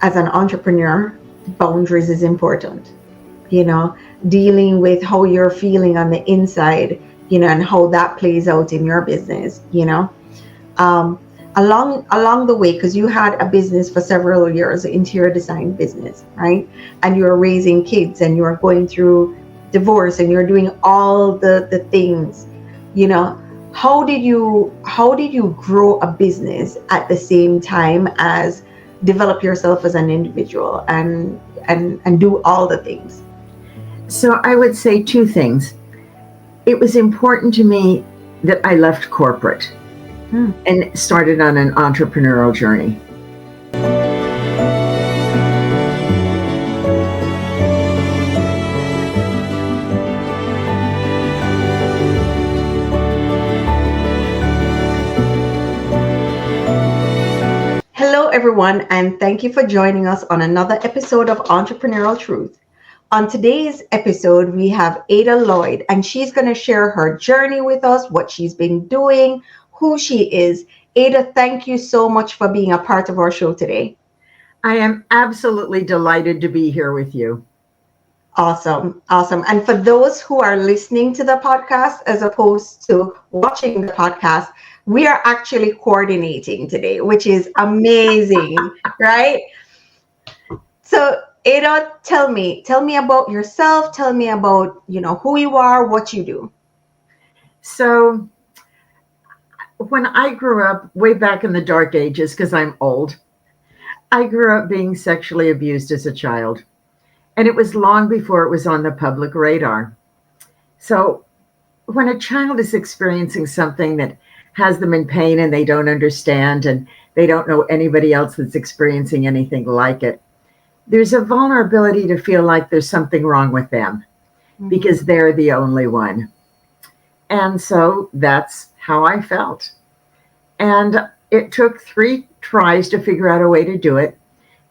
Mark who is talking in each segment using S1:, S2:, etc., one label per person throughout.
S1: as an entrepreneur, boundaries is important. You know, dealing with how you're feeling on the inside, and how that plays out in your business, um, along the way, because you had a business for several years, interior design business, right? And you're raising kids and you're going through divorce and you're doing all the things, you know how did you grow a business at the same time as develop yourself as an individual and do all the things?
S2: So I would say two things. It was important to me that I left corporate
S1: Hmm.
S2: and started on an entrepreneurial journey.
S1: Hello, everyone, and thank you for joining us on another episode of Entrepreneurial Truth. On today's episode, we have Ada Lloyd, and she's going to share her journey with us, what she's been doing, who she is. Ada, thank you so much for being a part of our show today.
S2: I am absolutely delighted to be here with you.
S1: Awesome. Awesome. And for those who are listening to the podcast as opposed to watching the podcast, we are actually coordinating today, which is amazing, right? So, Ada, tell me about yourself. Tell me about, who you are, what you do.
S2: So, when I grew up, way back in the dark ages, because I'm old, I grew up being sexually abused as a child. And it was long before it was on the public radar. So, when a child is experiencing something that has them in pain and they don't understand and they don't know anybody else that's experiencing anything like it, there's a vulnerability to feel like there's something wrong with them because they're the only one. And so that's how I felt. And it took 3 tries to figure out a way to do it,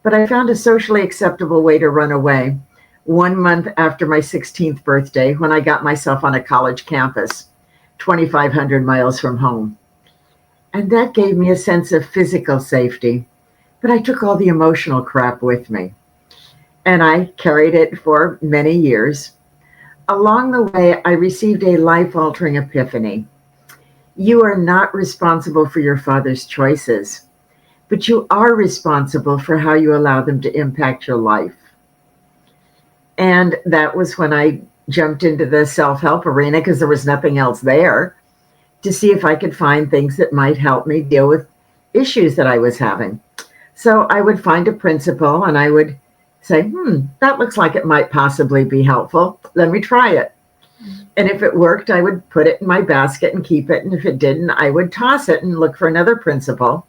S2: but I found a socially acceptable way to run away 1 month after my 16th birthday when I got myself on a college campus, 2,500 miles from home. And that gave me a sense of physical safety, but I took all the emotional crap with me. And I carried it for many years. Along the way, I received a life-altering epiphany. You are not responsible for your father's choices, but you are responsible for how you allow them to impact your life. And that was when I jumped into the self-help arena because there was nothing else there to see if I could find things that might help me deal with issues that I was having. So I would find a principle and I would say, that looks like it might possibly be helpful. Let me try it. And if it worked, I would put it in my basket and keep it. And if it didn't, I would toss it and look for another principle.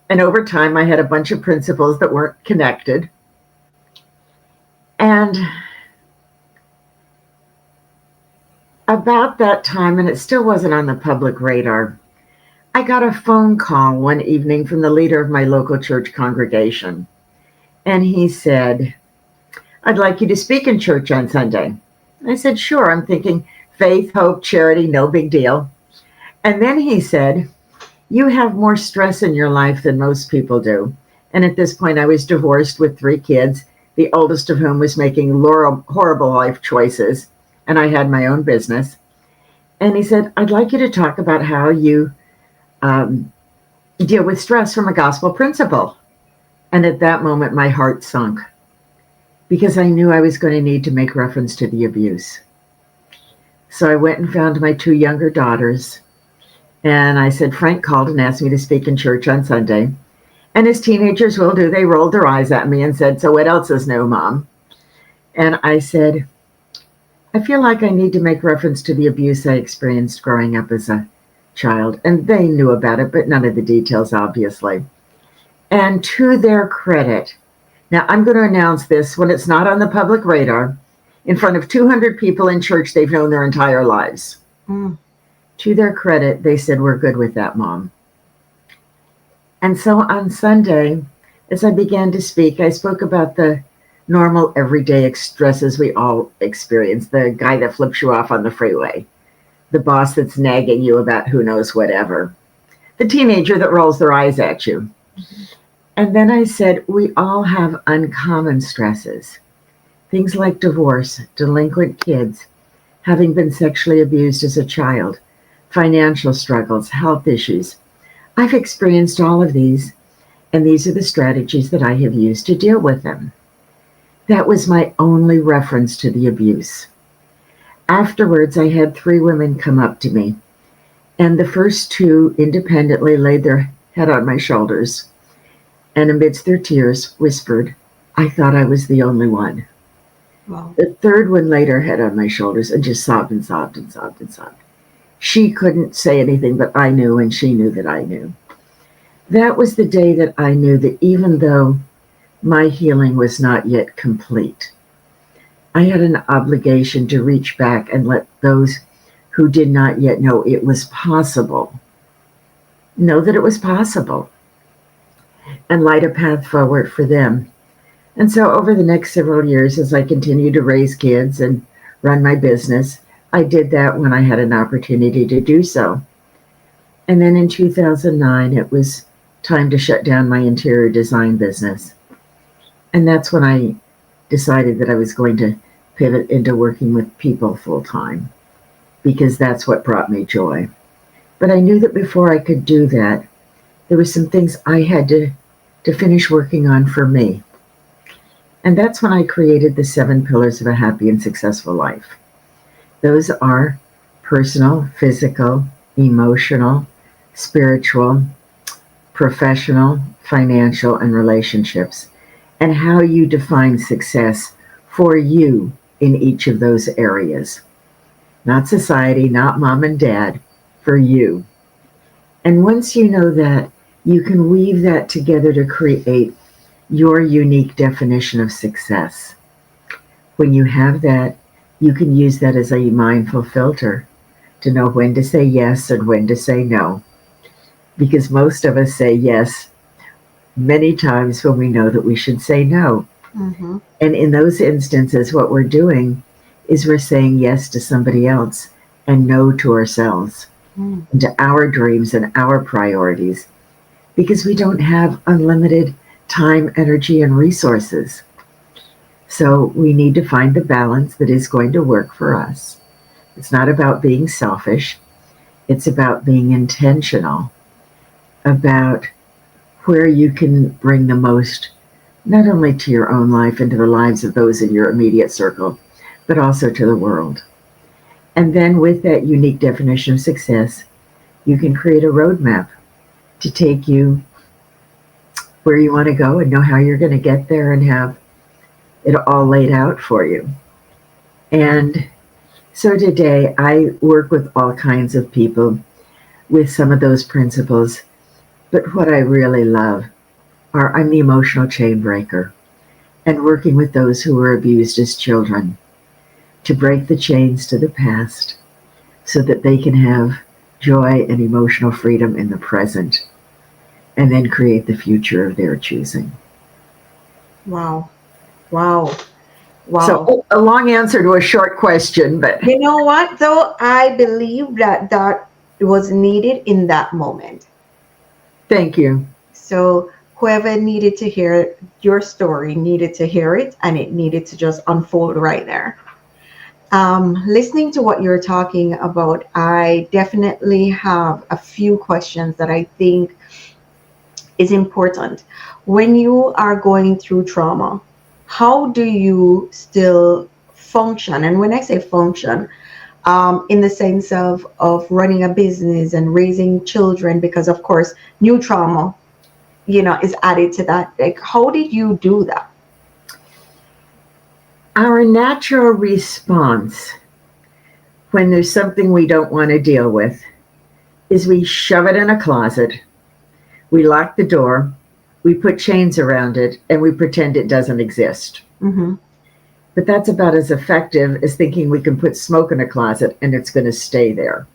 S2: And over time, I had a bunch of principles that weren't connected. And about that time, and it still wasn't on the public radar, I got a phone call one evening from the leader of my local church congregation. And he said, I'd like you to speak in church on Sunday. I said, sure. I'm thinking faith, hope, charity, no big deal. And then he said, you have more stress in your life than most people do. And at this point, I was divorced with 3 kids, the oldest of whom was making horrible life choices. And I had my own business. And he said, I'd like you to talk about how you deal with stress from a gospel principle. And at that moment, my heart sunk because I knew I was going to need to make reference to the abuse. So I went and found my 2 younger daughters. And I said, Frank called and asked me to speak in church on Sunday. And as teenagers will do, they rolled their eyes at me and said, so what else is new, Mom? And I said, I feel like I need to make reference to the abuse I experienced growing up as a child. And they knew about it, but none of the details, obviously. And to their credit, now I'm going to announce this when it's not on the public radar, in front of 200 people in church they've known their entire lives. To their credit, they said, we're good with that, Mom. And so on Sunday, as I began to speak, I spoke about the normal everyday stresses we all experience. The guy that flips you off on the freeway, the boss that's nagging you about who knows whatever, the teenager that rolls their eyes at you. And then I said, we all have uncommon stresses. Things like divorce, delinquent kids, having been sexually abused as a child, financial struggles, health issues. I've experienced all of these, and these are the strategies that I have used to deal with them. That was my only reference to the abuse. Afterwards, I had 3 women come up to me, and the first 2 independently laid their head on my shoulders and amidst their tears whispered, I thought I was the only one.
S1: Wow.
S2: The third one laid her head on my shoulders and just sobbed and sobbed and sobbed and sobbed. She couldn't say anything, but I knew, and she knew that I knew. That was the day that I knew that even though my healing was not yet complete, I had an obligation to reach back and let those who did not yet know it was possible know that it was possible and light a path forward for them. And so over the next several years, as I continued to raise kids and run my business, I did that when I had an opportunity to do so. And then in 2009, it was time to shut down my interior design business. And that's when I decided that I was going to pivot into working with people full time, because that's what brought me joy. But I knew that before I could do that, there were some things I had to finish working on for me. And that's when I created the 7 pillars of a happy and successful life. Those are personal, physical, emotional, spiritual, professional, financial, and relationships, and how you define success for you in each of those areas. Not society, not mom and dad, for you. And once you know that, you can weave that together to create your unique definition of success. When you have that, you can use that as a mindful filter to know when to say yes and when to say no. Because most of us say yes many times when we know that we should say no.
S1: Mm-hmm.
S2: And in those instances, what we're doing is we're saying yes to somebody else and no to ourselves, and to our dreams and our priorities, because we don't have unlimited time, energy, and resources. So we need to find the balance that is going to work for us. It's not about being selfish. It's about being intentional about where you can bring the most, not only to your own life and to the lives of those in your immediate circle, but also to the world. And then with that unique definition of success, you can create a roadmap to take you where you want to go and know how you're going to get there and have it all laid out for you. And so today I work with all kinds of people with some of those principles. But what I really love I'm the emotional chain breaker, and working with those who were abused as children to break the chains to the past so that they can have joy and emotional freedom in the present, and then create the future of their choosing.
S1: Wow. Wow. Wow.
S2: So a long answer to a short question, but
S1: you know what, though? I believe that was needed in that moment.
S2: Thank you.
S1: So whoever needed to hear your story needed to hear it, and it needed to just unfold right there. Listening to what you're talking about, I definitely have a few questions that I think is important. When you are going through trauma, how do you still function? And when I say function, in the sense of running a business and raising children, because of course new trauma, is added to that. Like, how did you do that?
S2: Our natural response when there's something we don't want to deal with is we shove it in a closet, we lock the door, we put chains around it, and we pretend it doesn't exist.
S1: Mm-hmm.
S2: But that's about as effective as thinking we can put smoke in a closet and it's going to stay there.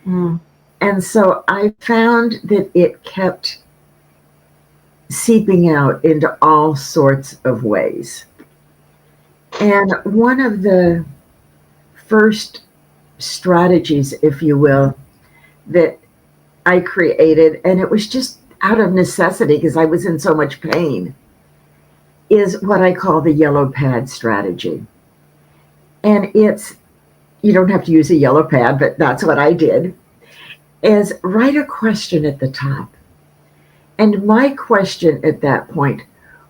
S1: Mm.
S2: And so I found that it kept seeping out into all sorts of ways. And one of the first strategies, if you will, that I created, and it was just out of necessity because I was in so much pain, is what I call the yellow pad strategy. And it's, you don't have to use a yellow pad, but that's what I did, is write a question at the top. And my question at that point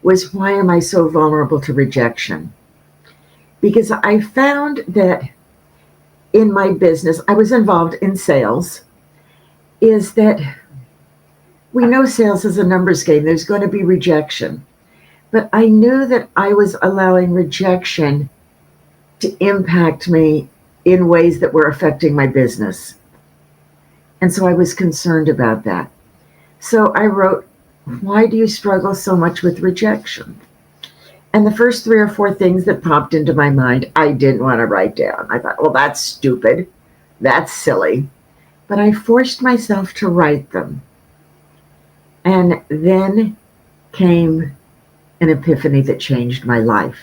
S2: was, why am I so vulnerable to rejection? Because I found that in my business, I was involved in sales, is that we know sales is a numbers game. There's going to be rejection. But I knew that I was allowing rejection to impact me in ways that were affecting my business. And so I was concerned about that. So I wrote, why do you struggle so much with rejection? And the first 3 or 4 things that popped into my mind, I didn't want to write down. I thought, well, that's stupid. That's silly. But I forced myself to write them. And then came an epiphany that changed my life.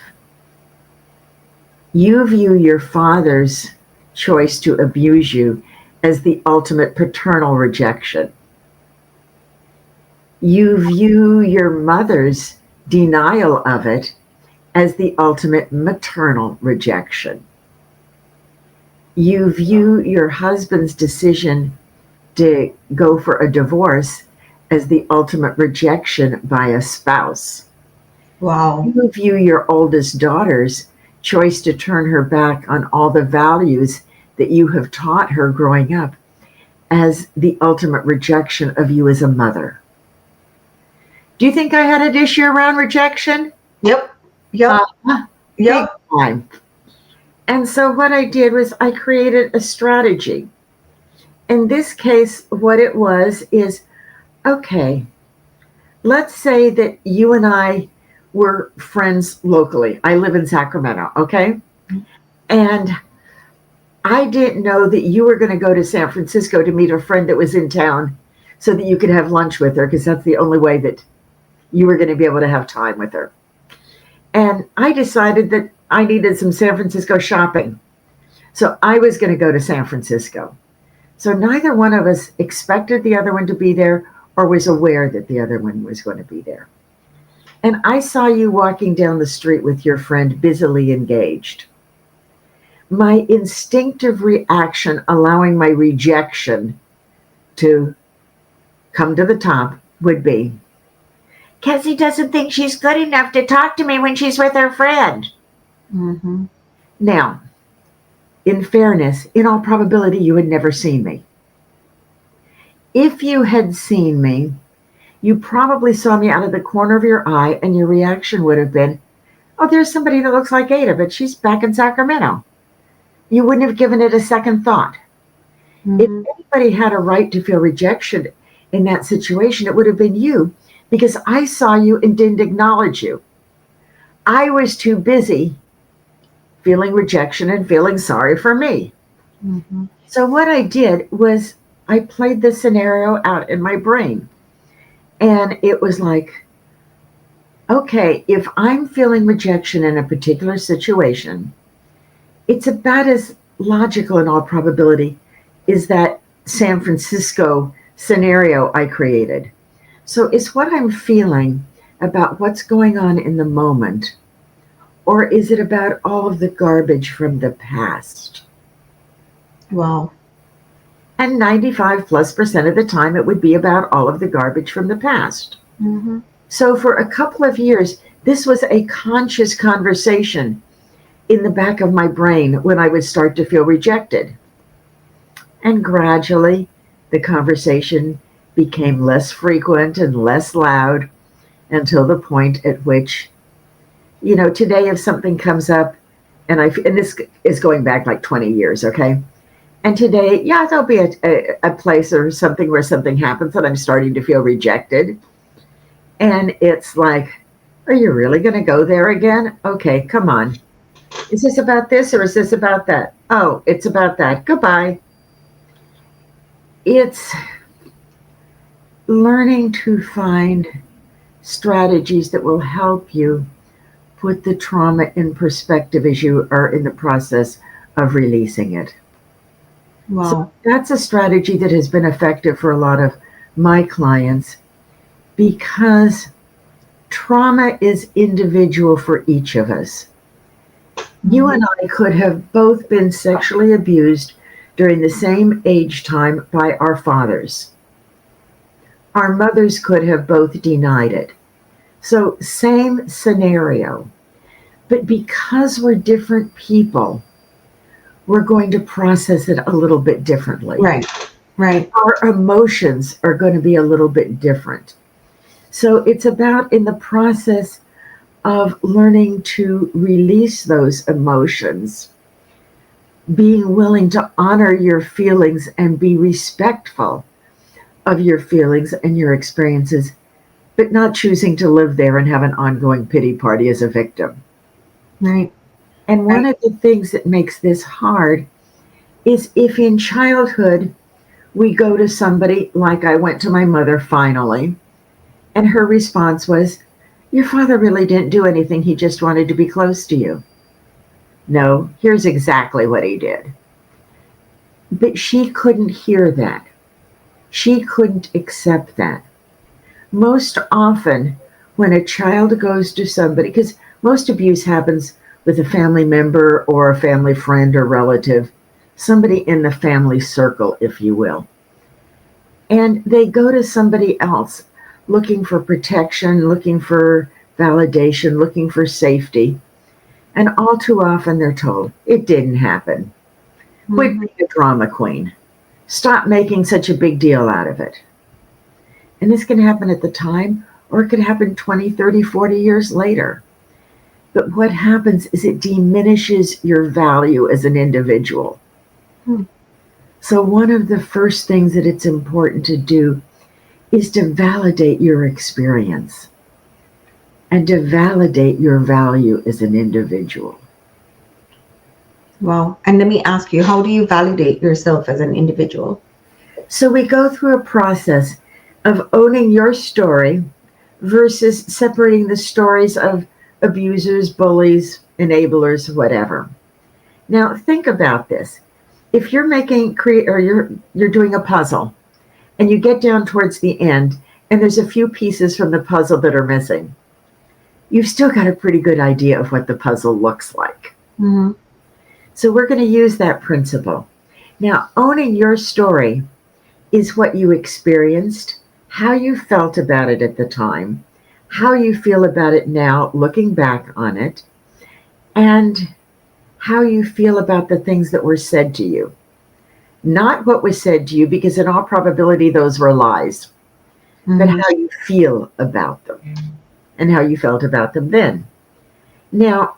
S2: You view your father's choice to abuse you as the ultimate paternal rejection. You view your mother's denial of it as the ultimate maternal rejection. You view your husband's decision to go for a divorce as the ultimate rejection by a spouse.
S1: Wow.
S2: You view your oldest daughter's choice to turn her back on all the values that you have taught her growing up as the ultimate rejection of you as a mother. Do you think I had an issue around rejection?
S1: Yep.
S2: Big time. And so what I did was I created a strategy. In this case, what it was is, okay, let's say that you and I were friends locally. I live in Sacramento, okay? And I didn't know that you were going to go to San Francisco to meet a friend that was in town so that you could have lunch with her, because that's the only way that you were going to be able to have time with her. And I decided that I needed some San Francisco shopping. So I was going to go to San Francisco. So neither one of us expected the other one to be there or was aware that the other one was going to be there. And I saw you walking down the street with your friend busily engaged. My instinctive reaction, allowing my rejection to come to the top, would be, Kezzy doesn't think she's good enough to talk to me when she's with her friend.
S1: Mm-hmm.
S2: Now, in fairness, in all probability, you had never seen me. If you had seen me, you probably saw me out of the corner of your eye, and your reaction would have been, oh, there's somebody that looks like Ada, but she's back in Sacramento. You wouldn't have given it a second thought.
S1: Mm-hmm.
S2: If anybody had a right to feel rejection in that situation, it would have been you, because I saw you and didn't acknowledge you. I was too busy feeling rejection and feeling sorry for me.
S1: Mm-hmm.
S2: So what I did was I played the scenario out in my brain. And it was like, okay, if I'm feeling rejection in a particular situation, it's about as logical in all probability is that San Francisco scenario I created. So is what I'm feeling about what's going on in the moment, or is it about all of the garbage from the past?
S1: Wow.
S2: And 95+% of the time, it would be about all of the garbage from the past.
S1: Mm-hmm.
S2: So for a couple of years, this was a conscious conversation in the back of my brain when I would start to feel rejected. And gradually, the conversation became less frequent and less loud until the point at which, you know, today if something comes up, and this is going back like 20 years, okay? And today, yeah, there'll be a place or something where something happens and I'm starting to feel rejected. And it's like, are you really going to go there again? Okay, come on. Is this about this or is this about that? Oh, it's about that. Goodbye. It's learning to find strategies that will help you put the trauma in perspective as you are in the process of releasing it.
S1: Wow.
S2: So that's a strategy that has been effective for a lot of my clients, because trauma is individual for each of us. You and I could have both been sexually abused during the same age time by our fathers. Our mothers could have both denied it. So, same scenario. But because we're different people, we're going to process it a little bit differently.
S1: Right. Right.
S2: Our emotions are going to be a little bit different. So, it's about in the process of learning to release those emotions, being willing to honor your feelings and be respectful of your feelings and your experiences, but not choosing to live there and have an ongoing pity party as a victim.
S1: Right.
S2: And one of the things that makes this hard is if in childhood we go to somebody, like I went to my mother finally, and her response was, "Your father really didn't do anything, he just wanted to be close to you." No, here's exactly what he did. But she couldn't hear that. She couldn't accept that. Most often, when a child goes to somebody, because most abuse happens with a family member or a family friend or relative, somebody in the family circle, if you will, and they go to somebody else looking for protection, looking for validation, looking for safety. And all too often they're told, it didn't happen. Quit being a drama queen. Stop making such a big deal out of it. And this can happen at the time, or it could happen 20, 30, 40 years later. But what happens is it diminishes your value as an individual. So one of the first things that it's important to do is to validate your experience and to validate your value as an individual.
S1: Wow. And let me ask you, how do you validate yourself as an individual?
S2: So we go through a process of owning your story versus separating the stories of abusers, bullies, enablers, whatever. Now think about this. If you're you're doing a puzzle and you get down towards the end and there's a few pieces from the puzzle that are missing, you've still got a pretty good idea of what the puzzle looks like.
S1: Mm-hmm.
S2: So we're going to use that principle. Now, owning your story is what you experienced, how you felt about it at the time, how you feel about it now, looking back on it, and how you feel about the things that were said to you. Not what was said to you, because in all probability those were lies, but how you feel about them and how you felt about them then. Now,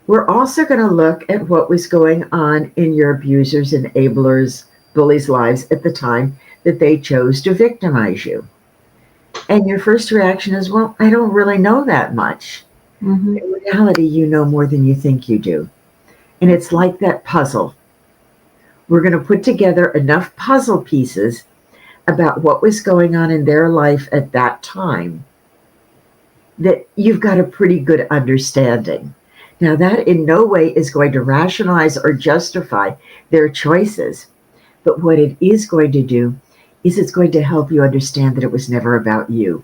S2: we're also going to look at what was going on in your abusers, enablers, bullies' lives at the time that they chose to victimize you. And your first reaction is, well, I don't really know that much. In reality, you know more than you think you do. And it's like that puzzle. We're going to put together enough puzzle pieces about what was going on in their life at that time that you've got a pretty good understanding. Now, that in no way is going to rationalize or justify their choices. But what it is going to do is it's going to help you understand that it was never about you.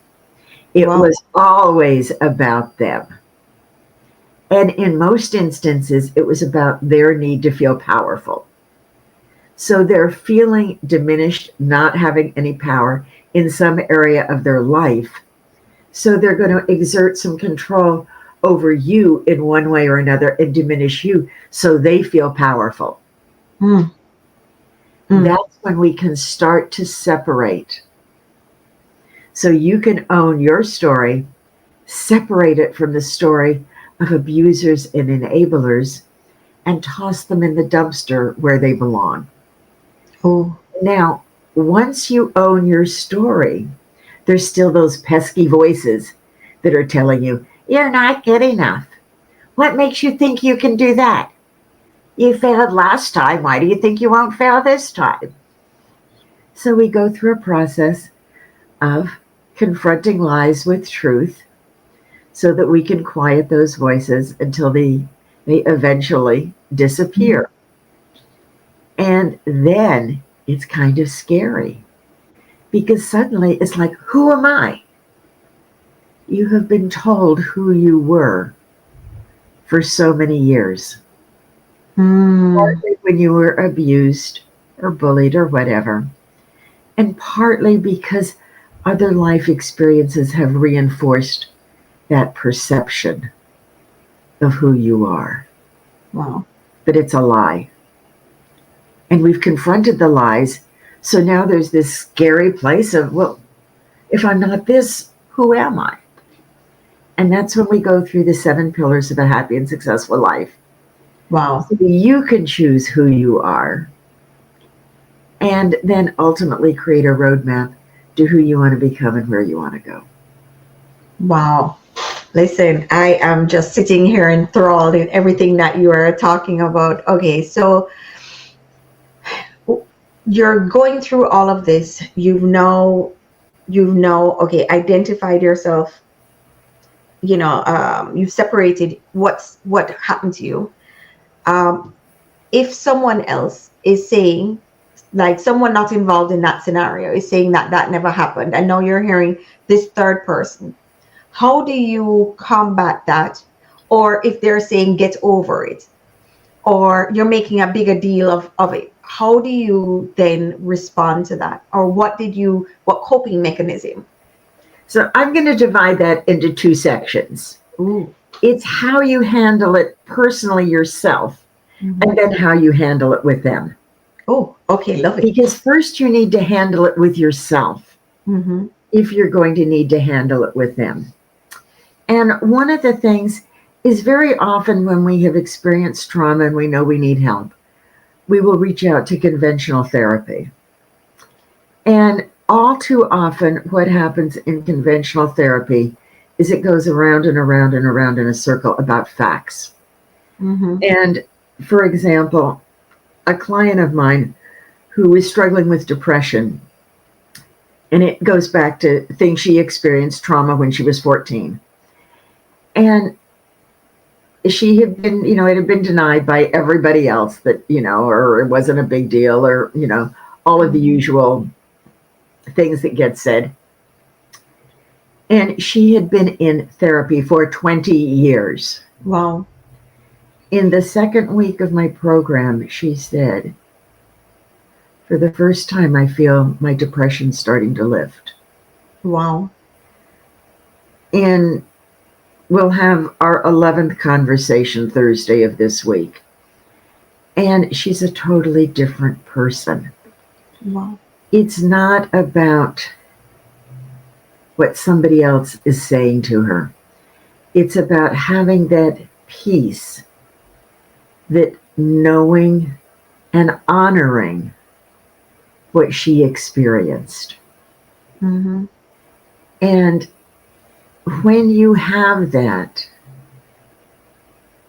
S2: It was always about them. And in most instances, it was about their need to feel powerful. So they're feeling diminished, not having any power in some area of their life. So they're going to exert some control over you in one way or another and diminish you so they feel powerful. That's when we can start to separate. So you can own your story, separate it from the story of abusers and enablers, and toss them in the dumpster where they belong. Now, once you own your story, there's still those pesky voices that are telling you, you're not good enough. What makes you think you can do that? You failed last time. Why do you think you won't fail this time? So we go through a process of confronting lies with truth so that we can quiet those voices until they eventually disappear. And then it's kind of scary because suddenly it's like, who am I? you have been told who you were for so many years.
S1: Mm.
S2: Partly when you were abused or bullied or whatever, and partly because other life experiences have reinforced that perception of who you are.
S1: Wow.
S2: But it's a lie. And we've confronted the lies. So now there's this scary place of, well, if I'm not this, who am I? And that's when we go through the 7 pillars of a happy and successful life.
S1: Wow.
S2: So you can choose who you are and then ultimately create a roadmap to who you want to become and where you want to go.
S1: Wow. Listen, I am just sitting here enthralled in everything that you are talking about. Okay, so you're going through all of this. Okay, identified yourself. You've separated what happened to you. Um, if someone else is saying, like someone not involved in that scenario is saying that that never happened, and now you're hearing this third person, how do you combat that? Or if they're saying get over it, or you're making a bigger deal of it, how do you then respond to that? Or what coping mechanism?
S2: So I'm going to divide that into 2 sections.
S1: Ooh.
S2: It's how you handle it personally yourself,
S1: Mm-hmm.
S2: and then how you handle it with them.
S1: Oh, okay, love it.
S2: Because first you need to handle it with yourself
S1: Mm-hmm.
S2: if you're going to need to handle it with them. And one of the things is very often when we have experienced trauma and we know we need help, we will reach out to conventional therapy. And all too often, what happens in conventional therapy is it goes around and around and around in a circle about facts.
S1: Mm-hmm.
S2: And for example, a client of mine who is struggling with depression, and it goes back to things she experienced trauma when she was 14. And she had been, it had been denied by everybody else that, or it wasn't a big deal, or, all of the usual things that get said. And she had been in therapy for 20 years.
S1: Wow.
S2: In the second week of my program, she said, for the first time, I feel my depression starting to lift.
S1: Wow.
S2: And we'll have our 11th conversation Thursday of this week. And she's a totally different person.
S1: Wow.
S2: It's not about what somebody else is saying to her. It's about having that peace, that knowing and honoring what she experienced.
S1: Mm-hmm.
S2: And when you have that,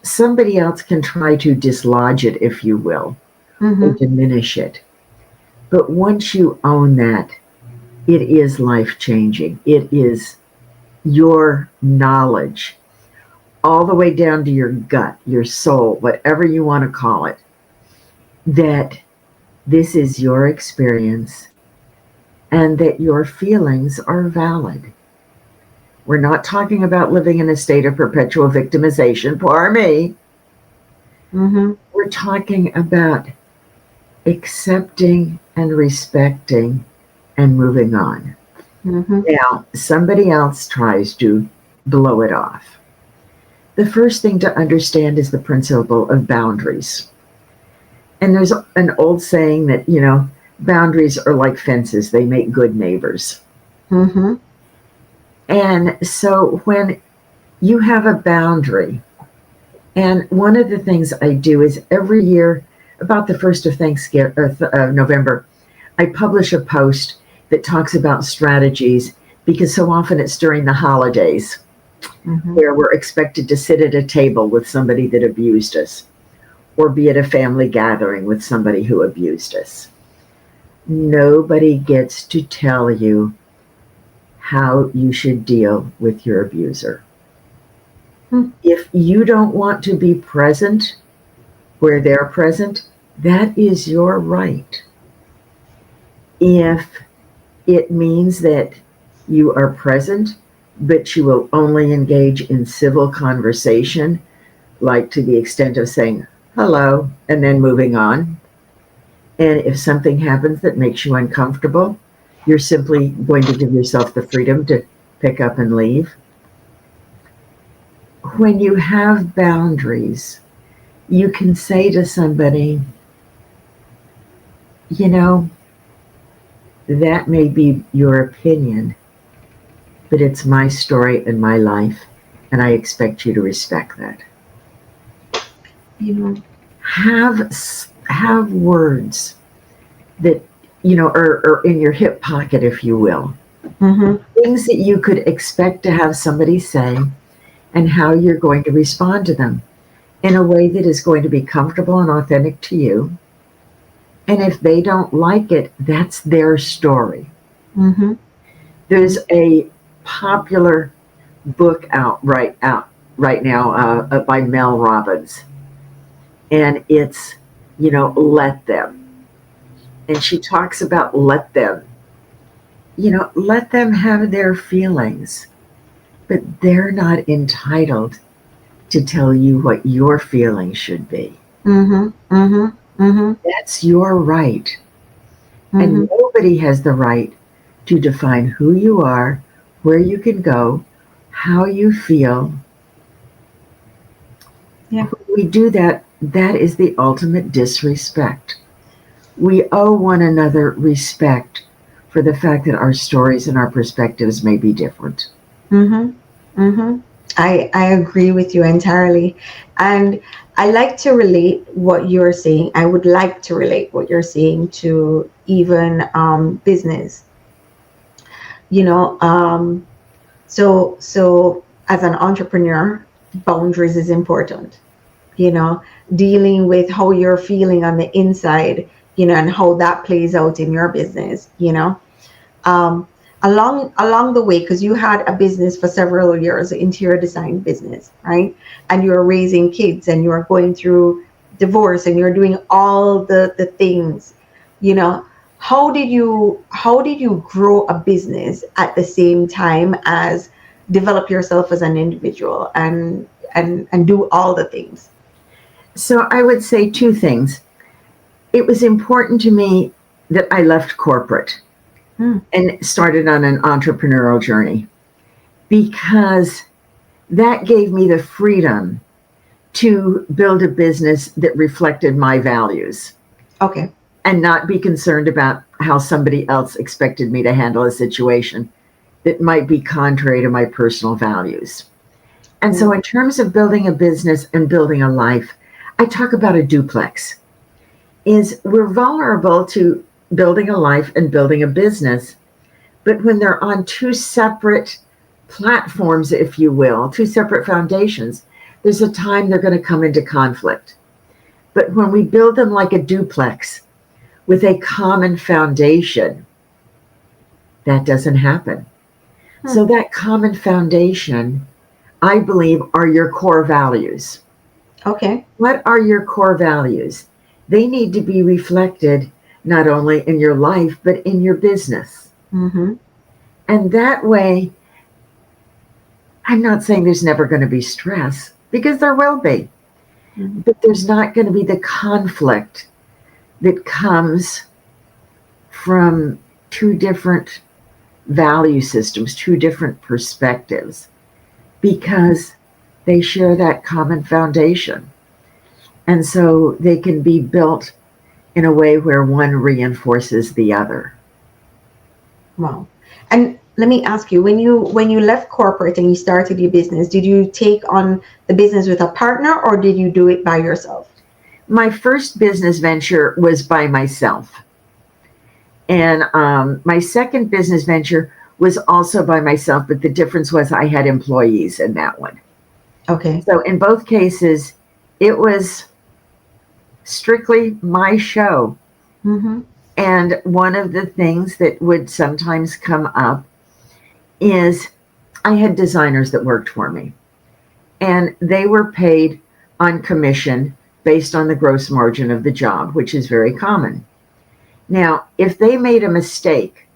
S2: somebody else can try to dislodge it, if you will,
S1: Mm-hmm.
S2: or diminish it. But once you own that, it is life-changing. It is your knowledge, all the way down to your gut, your soul, whatever you want to call it, that this is your experience and that your feelings are valid. We're not talking about living in a state of perpetual victimization, poor me.
S1: Mm-hmm.
S2: We're talking about accepting and respecting and moving on.
S1: Mm-hmm.
S2: Now, somebody else tries to blow it off. The first thing to understand is the principle of boundaries. And there's an old saying that, boundaries are like fences, they make good neighbors.
S1: Mm-hmm.
S2: And so when you have a boundary, and one of the things I do is every year, about the first of November, I publish a post that talks about strategies, because so often it's during the holidays
S1: Mm-hmm.
S2: where we're expected to sit at a table with somebody that abused us, or be at a family gathering with somebody who abused us. Nobody gets to tell you how you should deal with your abuser. If you don't want to be present where they're present, that is your right. If it means that you are present, but you will only engage in civil conversation, like to the extent of saying hello and then moving on. And if something happens that makes you uncomfortable, you're simply going to give yourself the freedom to pick up and leave. When you have boundaries, you can say to somebody, you know, that may be your opinion, but it's my story and my life, and I expect you to respect that.
S1: You know,
S2: Have words that, are in your hip pocket, if you will.
S1: mm-hmm.
S2: Things that you could expect to have somebody say and how you're going to respond to them in a way that is going to be comfortable and authentic to you. And if they don't like it, that's their story.
S1: Mm-hmm.
S2: There's a popular book out right now by Mel Robbins, and it's let them. And she talks about let them. Let them have their feelings, but they're not entitled to tell you what your feelings should be.
S1: Mm-hmm. Mm-hmm. Mm-hmm.
S2: That's your right.
S1: Mm-hmm.
S2: And nobody has the right to define who you are, where you can go, how you feel.
S1: Yeah.
S2: When we do that, that is the ultimate disrespect. We owe one another respect for the fact that our stories and our perspectives may be different.
S1: Mm-hmm. Mm-hmm. I agree with you entirely. And I like to relate what you're saying. I would like to relate what you're saying to even business. You know, so as an entrepreneur, boundaries is important. You know, dealing with how you're feeling on the inside, and how that plays out in your business. Um, along the way, because you had a business for several years, interior design business, right? And you're raising kids and you're going through divorce and you're doing all the things. How did you grow a business at the same time as develop yourself as an individual and do all the things?
S2: So I would say two things. It was important to me that I left corporate and started on an entrepreneurial journey, because that gave me the freedom to build a business that reflected my values
S1: Okay.
S2: and not be concerned about how somebody else expected me to handle a situation that might be contrary to my personal values. And so, in terms of building a business and building a life, I talk about a duplex. Is we're vulnerable to building a life and building a business, but when they're on two separate platforms, if you will, two separate foundations, there's a time they're going to come into conflict. But when we build them like a duplex with a common foundation, that doesn't happen. So that common foundation, I believe, are your core values.
S1: Okay.
S2: What are your core values? They need to be reflected not only in your life, but in your business.
S1: Mm-hmm.
S2: And that way, I'm not saying there's never going to be stress, because there will be. Mm-hmm. But there's not going to be the conflict that comes from two different value systems, two different perspectives, because they share that common foundation. And so they can be built in a way where one reinforces the other.
S1: Wow. And let me ask you, when you left corporate and you started your business, did you take on the business with a partner or did you do it by yourself?
S2: My first business venture was by myself. And my second business venture was also by myself, but the difference was I had employees in that one.
S1: Okay.
S2: So in both cases, it was strictly my show.
S1: Mm-hmm.
S2: And one of the things that would sometimes come up is I had designers that worked for me, and they were paid on commission based on the gross margin of the job, which is very common. Now, if they made a mistake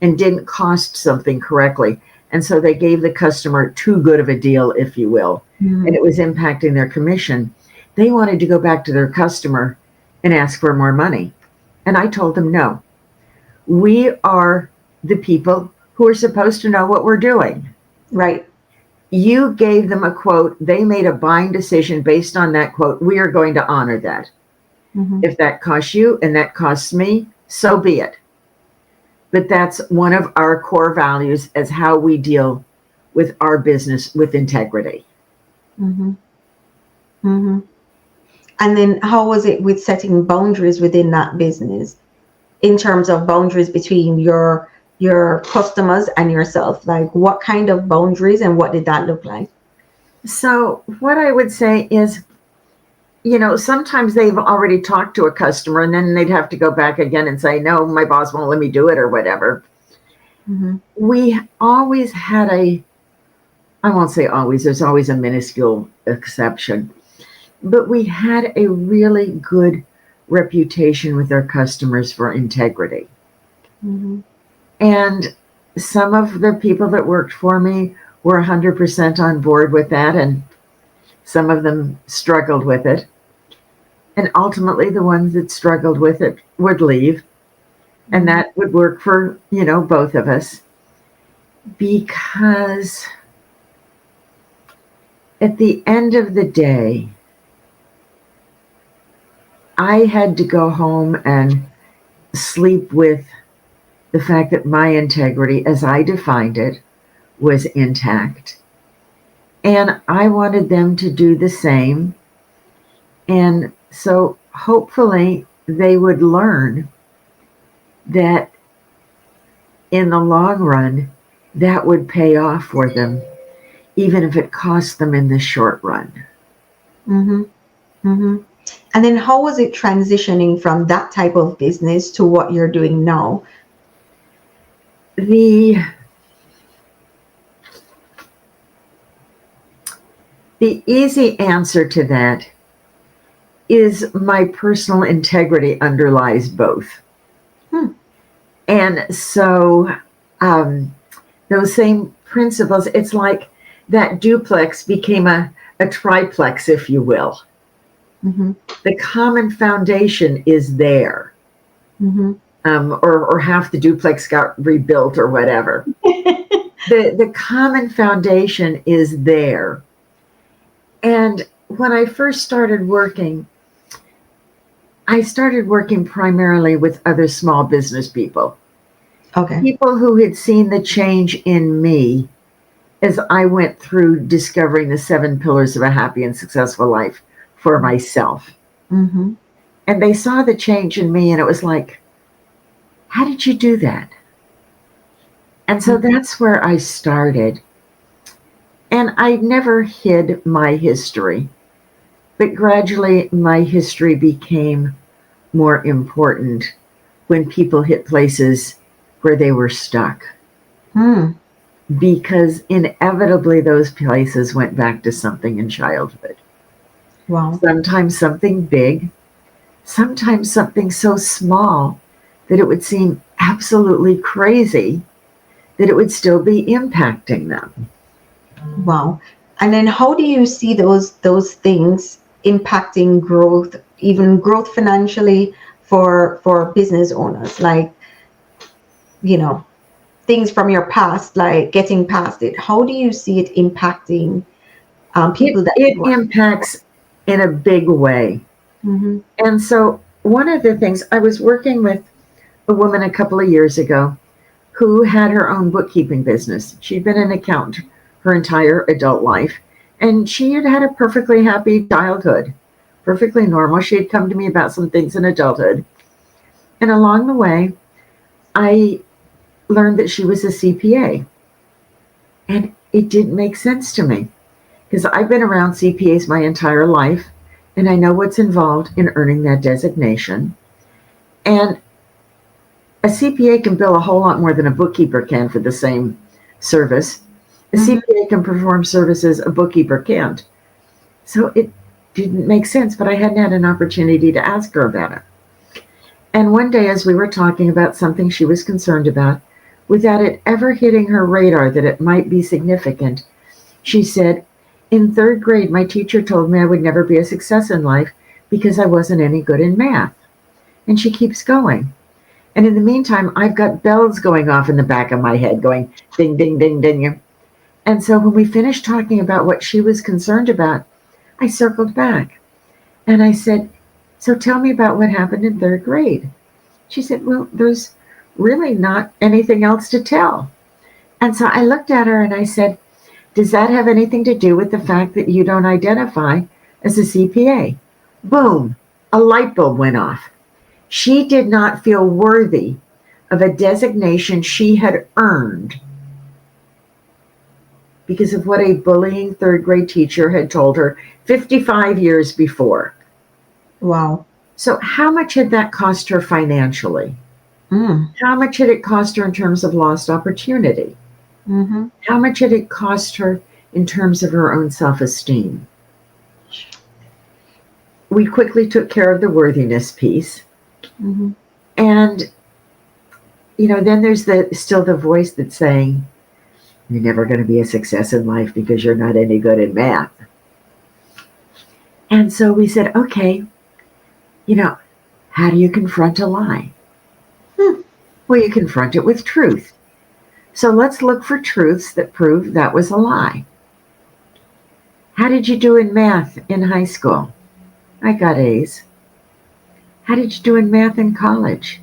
S2: and didn't cost something correctly, And so they gave the customer too good of a deal, if you will, and it was impacting their commission. They wanted to go back to their customer and ask for more money. And I told them, no, we are the people who are supposed to know what we're doing.
S1: Right.
S2: You gave them a quote. They made a buying decision based on that quote. We are going to honor that. If that costs you and that costs me, so be it. But that's one of our core values as how we deal with our business with integrity.
S1: And then how was it with setting boundaries within that business in terms of boundaries between your customers and yourself? Like what kind of boundaries and what did that look like?
S2: So what I would say is, sometimes they've already talked to a customer and then they'd have to go back again and say, no, my boss won't let me do it or whatever. We always had I won't say always, there's always a minuscule exception, but we had a really good reputation with our customers for integrity. And some of the people that worked for me were 100% on board with that, and some of them struggled with it. And ultimately, the ones that struggled with it would leave. And that would work for, both of us. Because at the end of the day, I had to go home and sleep with the fact that my integrity, as I defined it, was intact. And I wanted them to do the same. And so hopefully they would learn that in the long run, that would pay off for them, even if it cost them in the short run.
S1: And then how was it transitioning from that type of business to what you're doing now?
S2: The easy answer to that is my personal integrity underlies both. And so those same principles, it's like that duplex became a triplex, if you will. The common foundation is there. Or half the duplex got rebuilt or whatever. The common foundation is there. And when I first started working, I started working primarily with other small business people.
S1: Okay.
S2: People who had seen the change in me as I went through discovering the 7 pillars of a happy and successful life for myself. And they saw the change in me and it was like, how did you do that? And so that's where I started. And I never hid my history, but gradually my history became more important when people hit places where they were stuck. Because inevitably those places went back to something in childhood.
S1: Wow.
S2: Sometimes something big, sometimes something so small that it would seem absolutely crazy that it would still be impacting them.
S1: Wow. And then how do you see those things impacting growth, even growth financially for business owners? Like, things from your past, like getting past it. How do you see it impacting people that
S2: it impacts in a big way? And so one of the things, I was working with a woman a couple of years ago who had her own bookkeeping business. She'd been an accountant her entire adult life, and she had had a perfectly happy childhood, perfectly normal. She had come to me about some things in adulthood. And along the way, I learned that she was a CPA. And it didn't make sense to me because I've been around CPAs my entire life, and I know what's involved in earning that designation. And a CPA can bill a whole lot more than a bookkeeper can for the same service. A CPA can perform services a bookkeeper can't. So it didn't make sense, but I hadn't had an opportunity to ask her about it. And one day, as we were talking about something she was concerned about, without it ever hitting her radar that it might be significant. She said, in third grade, my teacher told me I would never be a success in life because I wasn't any good in math. And she keeps going. And in the meantime, I've got bells going off in the back of my head going ding, ding, ding, ding. And so when we finished talking about what she was concerned about, I circled back and I said, so tell me about what happened in third grade. She said, well, there's really not anything else to tell. And so I looked at her and I said, does that have anything to do with the fact that you don't identify as a CPA? Boom, a light bulb went off. She did not feel worthy of a designation she had earned because of what a bullying third grade teacher had told her 55 years before.
S1: Wow.
S2: So how much had that cost her financially?
S1: Mm.
S2: How much had it cost her in terms of lost opportunity?
S1: Mm-hmm.
S2: How much had it cost her in terms of her own self-esteem? We quickly took care of the worthiness piece.
S1: Mm-hmm.
S2: And, then there's still the voice that's saying, you're never going to be a success in life because you're not any good in math. And so we said, okay, how do you confront a lie? Well, you confront it with truth. So let's look for truths that prove that was a lie. How did you do in math in high school? I got A's. How did you do in math in college?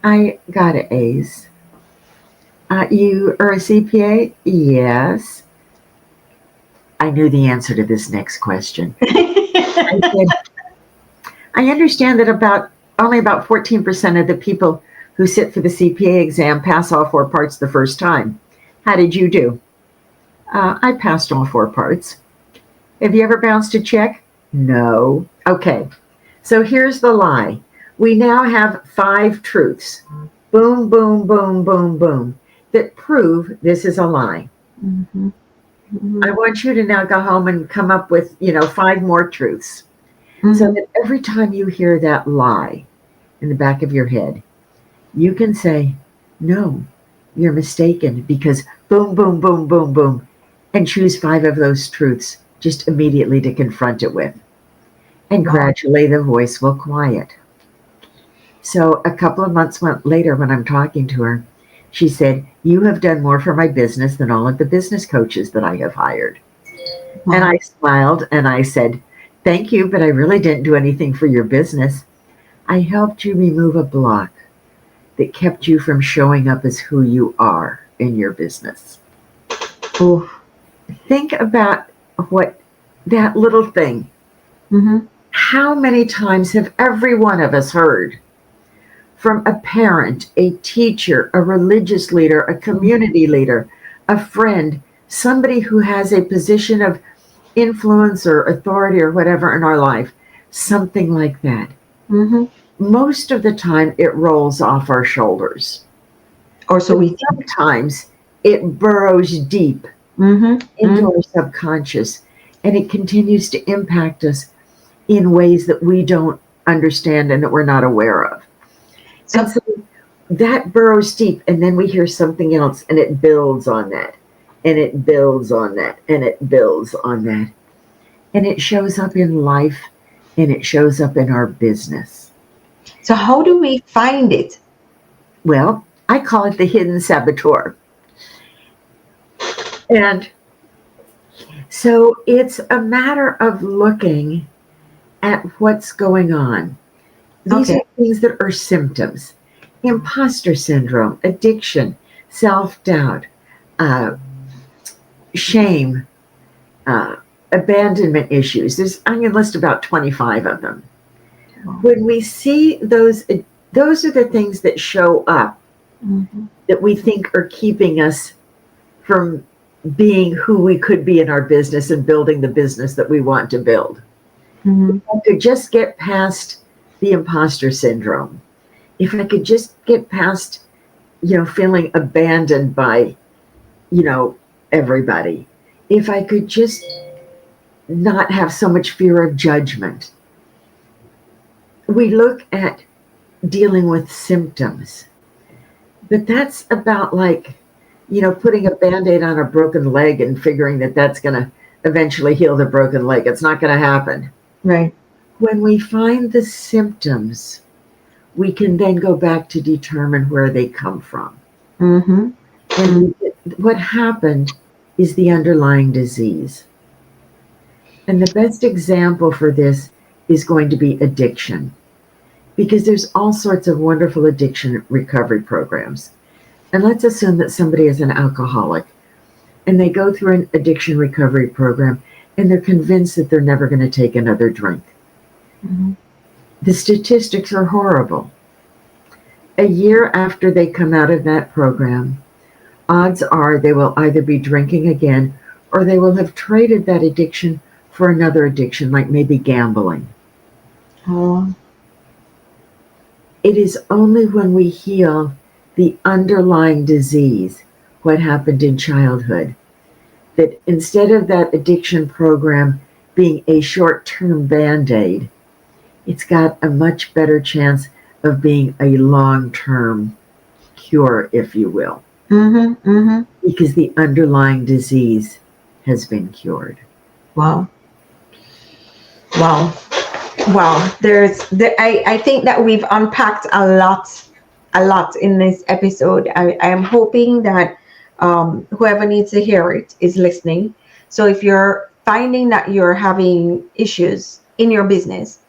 S2: I got A's. You are a CPA? Yes. I knew the answer to this next question. I said, I understand that only about 14% of the people who sit for the CPA exam pass all 4 parts the first time. How did you do? I passed all 4 parts. Have you ever bounced a check? No. Okay. So here's the lie. We now have 5 truths. Boom, boom, boom, boom, boom. That prove this is a lie.
S1: Mm-hmm. Mm-hmm.
S2: I want you to now go home and come up with, 5 more truths. Mm-hmm. So that every time you hear that lie in the back of your head, you can say, no, you're mistaken because boom, boom, boom, boom, boom, and choose 5 of those truths just immediately to confront it with. And gradually the voice will quiet. So a couple of months later when I'm talking to her, she said, you have done more for my business than all of the business coaches that I have hired. Wow. And I smiled and I said, thank you, but I really didn't do anything for your business. I helped you remove a block that kept you from showing up as who you are in your business.
S1: Ooh.
S2: Think about what that little thing.
S1: Mm-hmm.
S2: How many times have every one of us heard from a parent, a teacher, a religious leader, a community leader, a friend, somebody who has a position of influence or authority or whatever in our life, something like that.
S1: Mm-hmm.
S2: Most of the time it rolls off our shoulders.
S1: Or so we
S2: sometimes it burrows deep into our subconscious and it continues to impact us in ways that we don't understand and that we're not aware of. So that burrows deep, and then we hear something else, and it builds on that, and it builds on that, and it builds on that. And it shows up in life, and it shows up in our business.
S1: So how do we find it?
S2: Well, I call it the hidden saboteur. And so it's a matter of looking at what's going on. These are things that are symptoms. Imposter syndrome, addiction, self-doubt, shame, abandonment issues. I'm going to list about 25 of them. When we see those are the things that show up that we think are keeping us from being who we could be in our business and building the business that we want to build. If I could just get past the imposter syndrome, if I could just get past, feeling abandoned by, everybody, if I could just not have so much fear of judgment. We look at dealing with symptoms, But that's about like, putting a Band-Aid on a broken leg and figuring that that's going to eventually heal the broken leg. It's not going to happen.
S1: Right.
S2: When we find the symptoms, we can then go back to determine where they come from.
S1: Mm-hmm.
S2: And what happened is the underlying disease. And the best example for this is going to be addiction, because there's all sorts of wonderful addiction recovery programs. And let's assume that somebody is an alcoholic and they go through an addiction recovery program and they're convinced that they're never going to take another drink.
S1: Mm-hmm.
S2: The statistics are horrible. A year after they come out of that program, odds are they will either be drinking again or they will have traded that addiction for another addiction, like maybe gambling.
S1: Oh.
S2: It is only when we heal the underlying disease, what happened in childhood, that instead of that addiction program being a short-term Band-Aid, it's got a much better chance of being a long-term cure, if you will.
S1: Mm-hmm. Mm-hmm.
S2: Because the underlying disease has been cured.
S1: Wow. Wow. Wow. I think that we've unpacked a lot in this episode. I am hoping that whoever needs to hear it is listening. So if you're finding that you're having issues in your business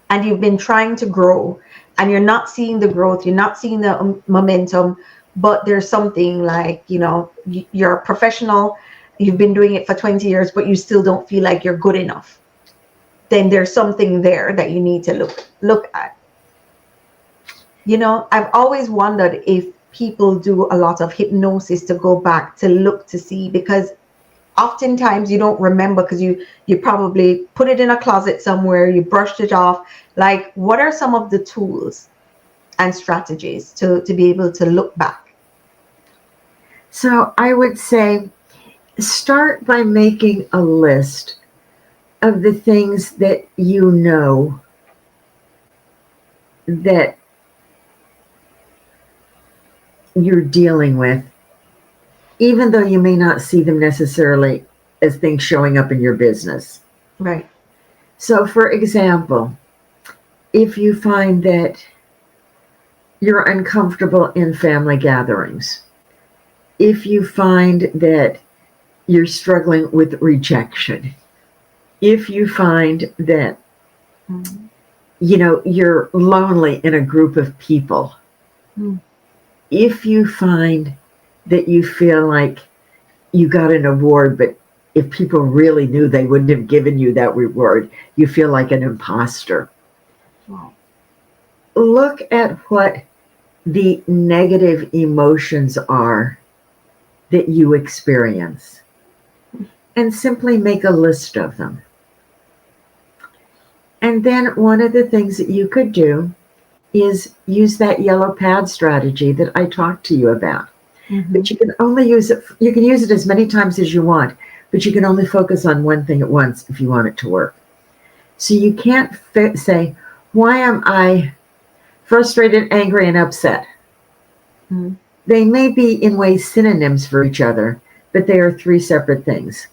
S1: and you've been trying to grow and you're not seeing the growth, you're not seeing the momentum, but there's something like, you're a professional, you've been doing it for 20 years, but you still don't feel like you're good enough, then there's something there that you need to look at. I've always wondered if people do a lot of hypnosis to go back to look to see, because oftentimes you don't remember because you probably put it in a closet somewhere, you brushed it off. Like, what are some of the tools and strategies to be able to look back?
S2: So I would say start by making a list of the things that you know that you're dealing with, even though you may not see them necessarily as things showing up in your business.
S1: Right.
S2: So, for example, if you find that you're uncomfortable in family gatherings, if you find that you're struggling with rejection, if you find that, you're lonely in a group of people, if you find that you feel like you got an award, but if people really knew, they wouldn't have given you that reward, you feel like an imposter.
S1: Wow.
S2: Look at what the negative emotions are that you experience and simply make a list of them. And then one of the things that you could do is use that yellow pad strategy that I talked to you about. Mm-hmm. But you can only use it, you can use it as many times as you want, but you can only focus on one thing at once if you want it to work. So you can't say, why am I frustrated, angry, and upset? Mm-hmm. They may be in ways synonyms for each other, but they are three separate things.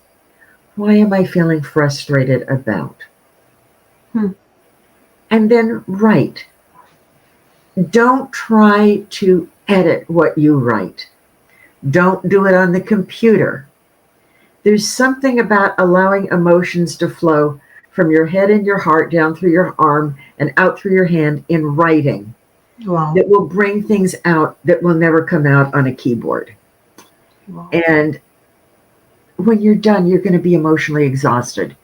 S2: Why am I feeling frustrated about? And then write. Don't try to edit what you write. Don't do it on the computer. There's something about allowing emotions to flow from your head and your heart down through your arm and out through your hand in writing. Wow. That will bring things out that will never come out on a keyboard. Wow. And when you're done, you're going to be emotionally exhausted.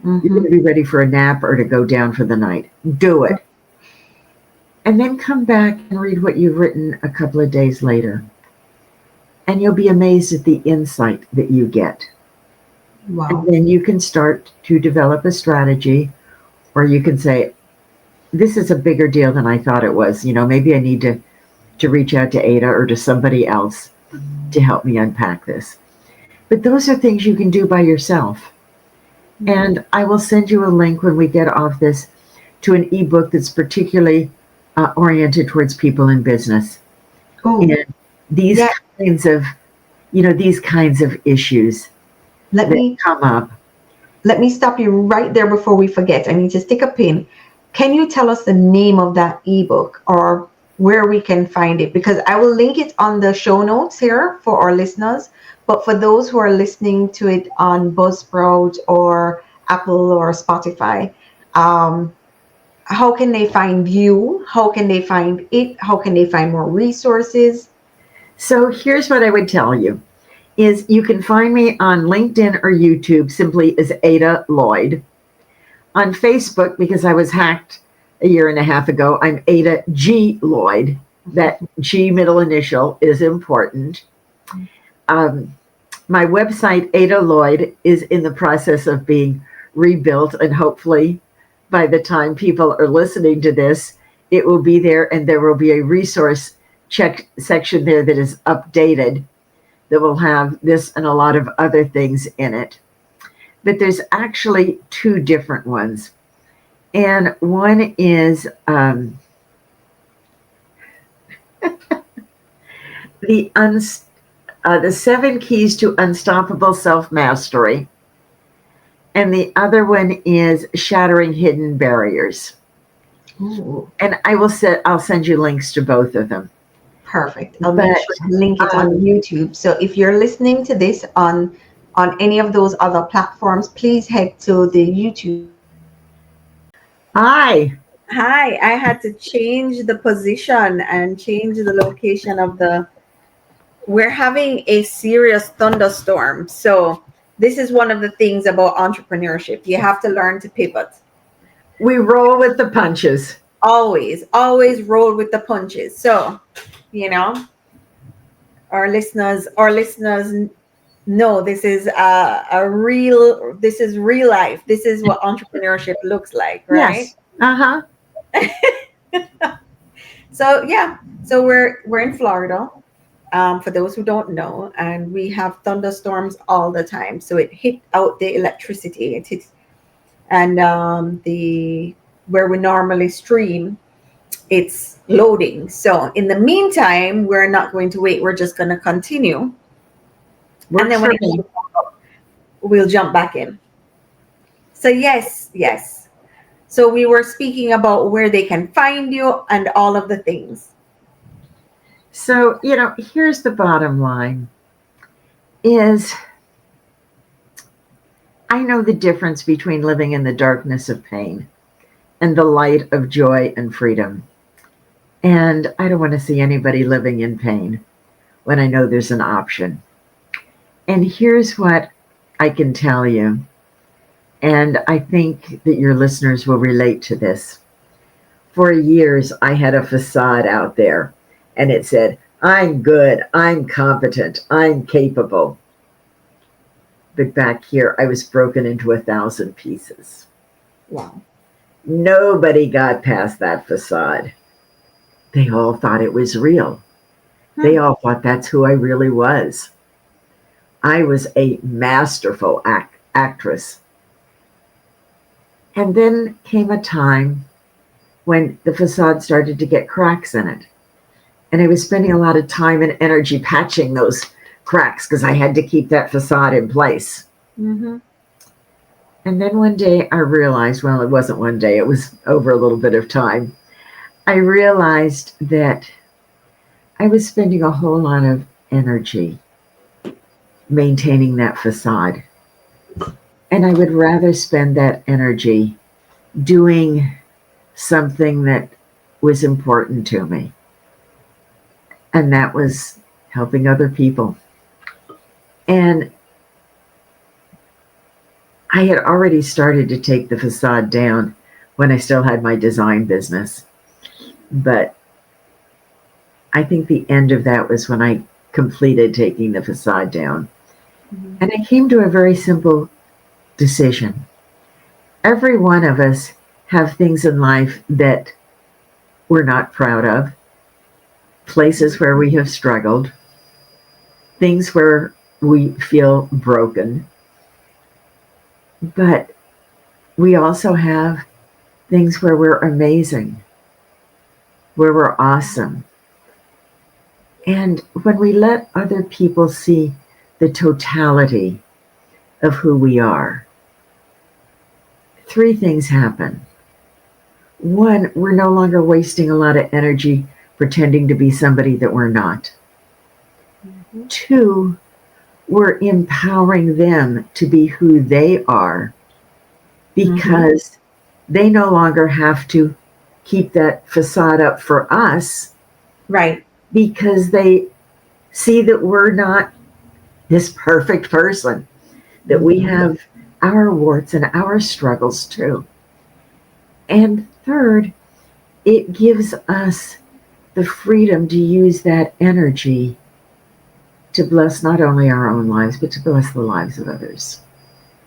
S2: Mm-hmm. You're going to be ready for a nap or to go down for the night. Do it. And then come back and read what you've written a couple of days later. And you'll be amazed at the insight that you get. Wow. And then you can start to develop a strategy, or you can say, this is a bigger deal than I thought it was. Maybe I need to reach out to Ada or to somebody else to help me unpack this. But those are things you can do by yourself. And I will send you a link when we get off this to an ebook that's particularly oriented towards people in business.
S1: Oh,
S2: and these
S1: yeah.
S2: kinds of, these kinds of issues
S1: Let
S2: that
S1: me
S2: come up.
S1: let me stop you right there before we forget. I need to stick a pin. Can you tell us the name of that ebook or where we can find it? Because I will link it on the show notes here for our listeners. But for those who are listening to it on Buzzsprout or Apple or Spotify, um, how can they find you? How can they find it? How can they find more resources?
S2: So here's what I would tell you is you can find me on LinkedIn or YouTube simply as Ada Lloyd. On Facebook, because I was hacked a year and a half ago, I'm Ada G. Lloyd. That G middle initial is important. Um, my website, Ada Lloyd, is in the process of being rebuilt, and hopefully by the time people are listening to this, it will be there, and there will be a resource check section there that is updated that will have this and a lot of other things in it. But there's actually two different ones. And one is the the 7 keys to unstoppable self-mastery. And the other one is shattering hidden barriers.
S1: Ooh,
S2: And I'll send you links to both of them.
S1: perfect. I'll make
S2: But
S1: sure to link it on
S2: um,
S1: YouTube. So if you're listening to this on any of those other platforms, please head to the YouTube.
S2: I
S1: Hi, I had to change the position and change the location of the. We're having a serious thunderstorm. So this is one of the things about entrepreneurship. You have to learn to pivot.
S2: we roll with the punches.
S1: Always roll with the punches. So, you know, our listeners know this is this is real life. This is what entrepreneurship looks like, right?
S2: Yes. Uh-huh.
S1: So yeah, so we're in Florida. For those who don't know, and we have thunderstorms all the time. So it hit out the electricity. It hits, and the where we normally stream, it's loading. So in the meantime, we're not going to wait. We're just going to continue, and
S2: Works
S1: then when
S2: for
S1: it
S2: me.
S1: goes up, we'll jump back in. So yes. So we were speaking about where they can find you and all of the things.
S2: So, here's the bottom line is I know the difference between living in the darkness of pain and the light of joy and freedom. And I don't want to see anybody living in pain when I know there's an option. And here's what I can tell you, and I think that your listeners will relate to this. For years, I had a facade out there, and it said, I'm good, I'm competent, I'm capable. But back here, I was broken into 1,000 pieces.
S1: Wow.
S2: Nobody got past that facade. They all thought it was real. They all thought that's who I really was. I was a masterful actress. And then came a time when the facade started to get cracks in it. And I was spending a lot of time and energy patching those cracks because I had to keep that facade in place.
S1: Mm-hmm.
S2: And then one day I realized, well, it wasn't one day, it was over a little bit of time. I realized that I was spending a whole lot of energy maintaining that facade. And I would rather spend that energy doing something that was important to me. And that was helping other people. And I had already started to take the facade down when I still had my design business. But I think the end of that was when I completed taking the facade down.
S1: Mm-hmm.
S2: And I came to a very simple decision. Every one of us have things in life that we're not proud of, places where we have struggled, things where we feel broken. But we also have things where we're amazing, where we're awesome. And when we let other people see the totality of who we are, three things happen. One, we're no longer wasting a lot of energy pretending to be somebody that we're not.
S1: Mhm.
S2: Two, we're empowering them to be who they are
S1: Mhm.
S2: because they no longer have to keep that facade up for us
S1: Right.
S2: because they see that we're not this perfect person, that we
S1: Mhm.
S2: have our warts and our struggles too. And third, it gives us the freedom to use that energy to bless not only our own lives, but to bless the lives of others.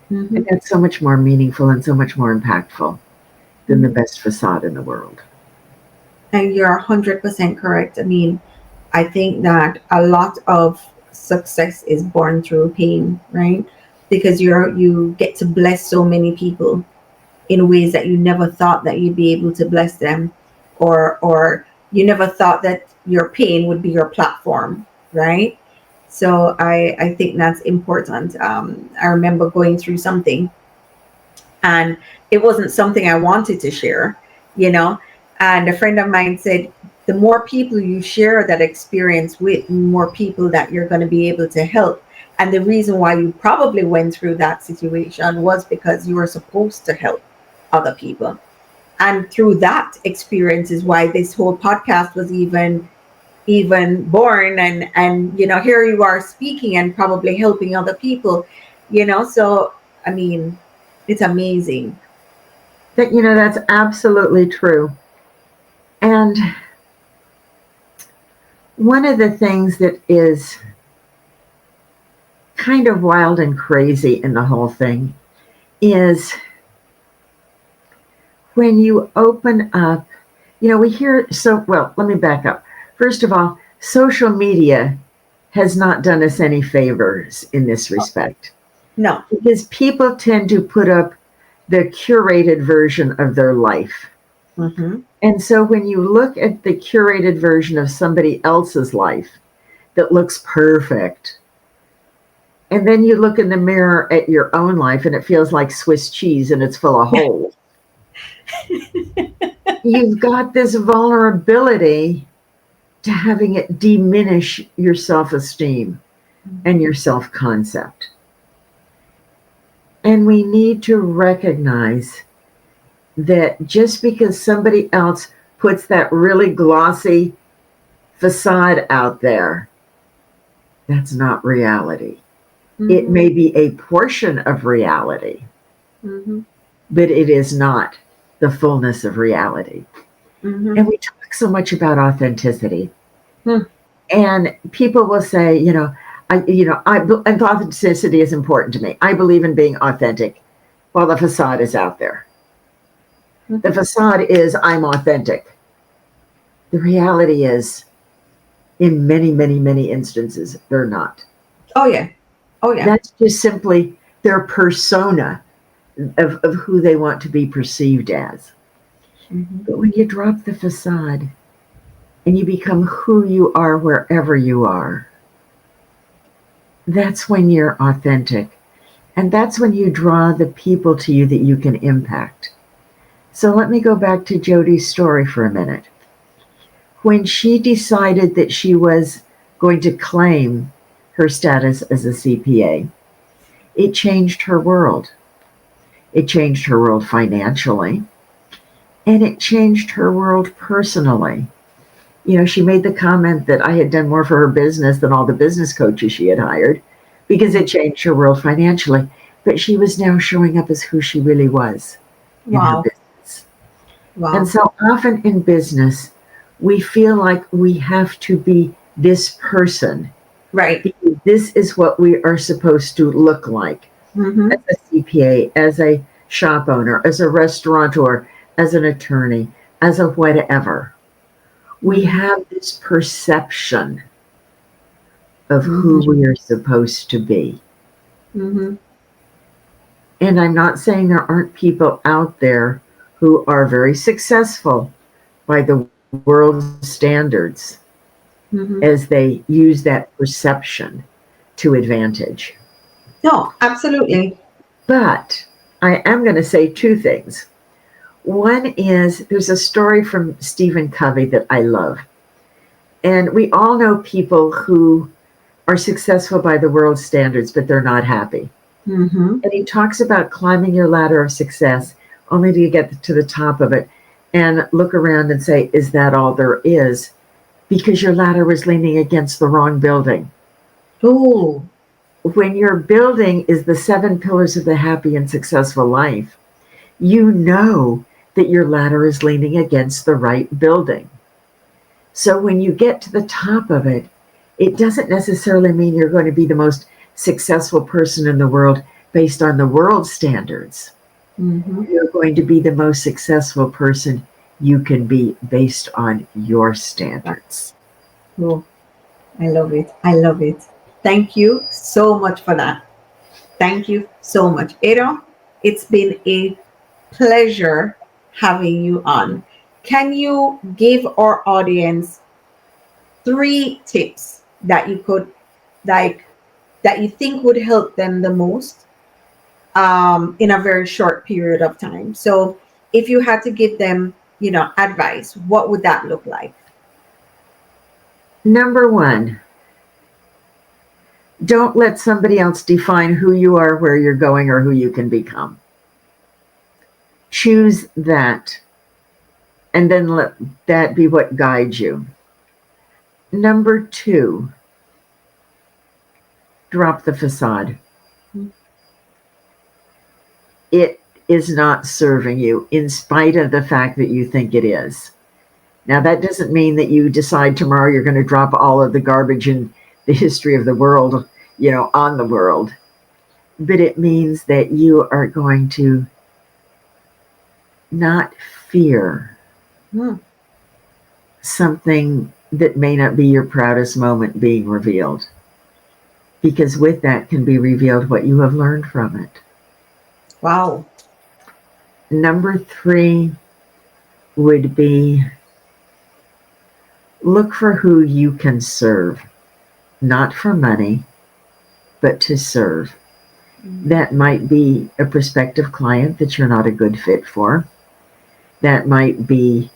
S2: And
S1: Mhm.
S2: that's so much more meaningful and so much more impactful than the
S1: Mhm.
S2: best facade in the world.
S1: And you're 100% correct. I mean, I think that a lot of success is born through pain, right? Because you get to bless so many people in ways that you never thought that you'd be able to bless them, or you never thought that your pain would be your platform, right? So I think that's important. I remember going through something, and it wasn't something I wanted to share, you know. And a friend of mine said, the more people you share that experience with, the more people that you're going to be able to help. And the reason why you probably went through that situation was because you were supposed to help other people. And through that experience is why this whole podcast was even born. And here you are speaking and probably helping other people, so I mean, it's amazing.
S2: That's absolutely true. And one of the things that is kind of wild and crazy in the whole thing is when you open up, we hear well, let me back up. First of all, social media has not done us any favors in this respect
S1: No.
S2: because people tend to put up the curated version of their life.
S1: Mm-hmm.
S2: And so when you look at the curated version of somebody else's life that looks perfect, and then you look in the mirror at your own life and it feels like Swiss cheese and it's full of holes, you've got this vulnerability to having it diminish your self esteem and your self concept. And we need to recognize that just because somebody else puts that really glossy facade out there, that's not reality. It
S1: Mm-hmm.
S2: may be a portion of reality,
S1: Mm-hmm.
S2: but it is not the fullness of reality.
S1: Mm-hmm.
S2: And we talk so much about authenticity.
S1: Mm-hmm.
S2: And people will say, and authenticity is important to me. I believe in being authentic. While the facade is out there. The facade is I'm authentic. The reality is, in many, many, many instances, they're not.
S1: Oh yeah. Oh yeah.
S2: That's just simply their persona of who they want to be perceived as.
S1: Mm-hmm.
S2: But when you drop the facade and you become who you are wherever you are, that's when you're authentic. And that's when you draw the people to you that you can impact. So let me go back to Jodi's story for a minute. When she decided that she was going to claim her status as a CPA, it changed her world. It changed her world financially, and it changed her world personally. She made the comment that I had done more for her business than all the business coaches she had hired because it changed her world financially. But she was now showing up as who she really was in her
S1: Wow.
S2: business. And
S1: Wow.
S2: so often in business, we feel like we have to be this person.
S1: Right.
S2: Because this is what we are supposed to look like
S1: Mm-hmm.
S2: as a CPA, as a shop owner, as a restaurateur, as an attorney, as a whatever. We
S1: Mm-hmm.
S2: have this perception of who
S1: Mm-hmm.
S2: we are supposed to be.
S1: Mm-hmm.
S2: And I'm not saying there aren't people out there who are very successful by the world's standards. as they use that perception to advantage.
S1: No, absolutely.
S2: But I am going to say two things. One is there's a story from Stephen Covey that I love. And we all know people who are successful by the world's standards, but they're not happy.
S1: Mm-hmm.
S2: And he talks about climbing your ladder of success only to get to the top of it and look around and say, is that all there is? Because your ladder was leaning against the wrong building.
S1: Oh.
S2: When your building is the 7 pillars of the happy and successful life, you know that your ladder is leaning against the right building. So when you get to the top of it, it doesn't necessarily mean you're going to be the most successful person in the world based on the world's standards.
S1: Mm-hmm.
S2: You're going to be the most successful person you can be based on your standards.
S1: Oh, I love it. I love it. Thank you so much for that. Thank you so much. Ada, it's been a pleasure having you on. Can you give our audience 3 tips that you could like that you think would help them the most in a very short period of time? So if you had to give them, advice, what would that look like?
S2: Number 1, don't let somebody else define who you are, where you're going, or who you can become. Choose that, and then let that be what guides you. Number 2, drop the facade. It is not serving you in spite of the fact that you think it is. Now, that doesn't mean that you decide tomorrow you're going to drop all of the garbage in the history of the world, on the world. But it means that you are going to not fear something that may not be your proudest moment being revealed. Because with that can be revealed what you have learned from it.
S1: Wow.
S2: Number 3 would be look for who you can serve, not for money, but to serve. That might be a prospective client that you're not a good fit for. That might be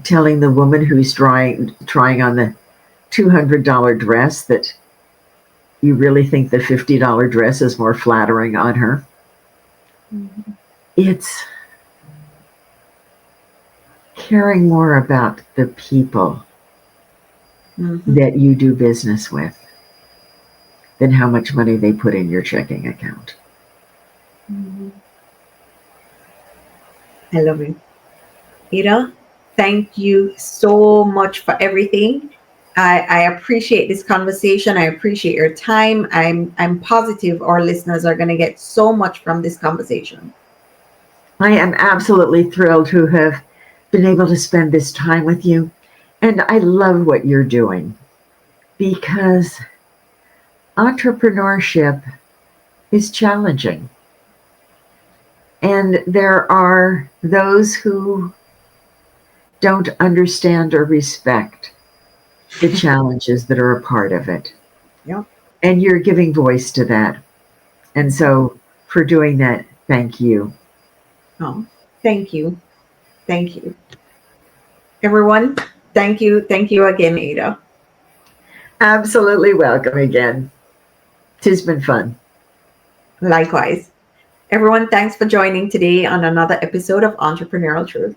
S2: telling the woman who's trying on the $200 dress that you really think the $50 dress is more flattering on her.
S1: Mm-hmm.
S2: It's caring more about the people that you do business with than how much money they put in your checking account.
S1: I love it. Ada, thank you so much for everything. I appreciate this conversation. I appreciate your time. I'm positive our listeners are going to get so much from this conversation.
S2: I am absolutely thrilled to have been able to spend this time with you. And I love what you're doing because entrepreneurship is challenging. And there are those who don't understand or respect the challenges that are a part of it.
S1: Yep.
S2: And you're giving voice to that. And so for doing that, thank you.
S1: Oh, thank you. Thank you. Everyone, thank you. Thank you again, Ada.
S2: Absolutely welcome again. It's been fun.
S1: Likewise. Everyone, thanks for joining today on another episode of Entrepreneurial Truth.